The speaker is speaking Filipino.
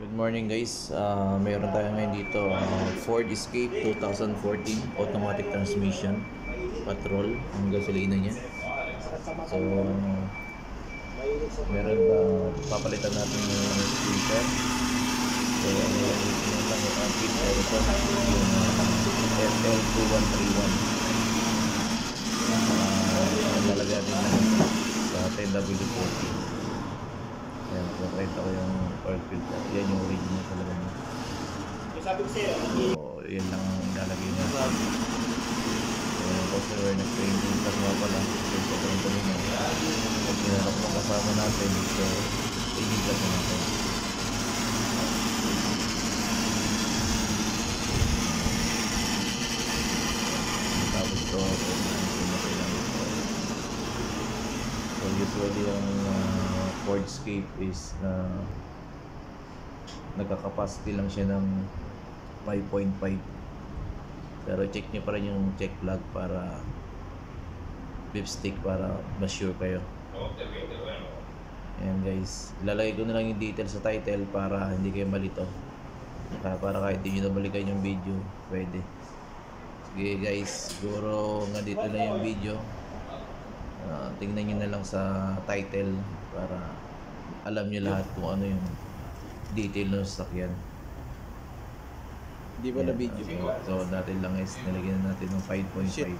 Good morning guys. Meron tayo ngayon dito Ford Escape 2014 automatic transmission patrol ang gasolina niya. So meron ba papalitan natin yung speaker. So yung lang yung pin ito yung FL2131. Lalagyan din natin sa 10W40. Ayan, pakita ko yung oil filter. Yan yung original talaga niya. So, yan lang ang ilalagay niya. So, kasi we're nag-training kasi nga pala. So, sa company na. Pag hinarap ng kasama natin, so, iniglas na natin. Tapos ito, so, usually yung Ford Escape is nagka-capacity lang siya ng 5.5, pero check nyo pa rin yung check plug para lipstick para mas sure kayo. Ayan guys, ilalagay ko na lang yung details sa title para hindi kayo malito, para kahit hindi nyo nabalikan yung video pwede. Sige guys, siguro nga dito na yung video. Tingnan nyo na lang sa title para alam nyo lahat kung ano yung detail ng sasakyan. Di ba na video? So natin lang is nilagyan natin ng 5.5.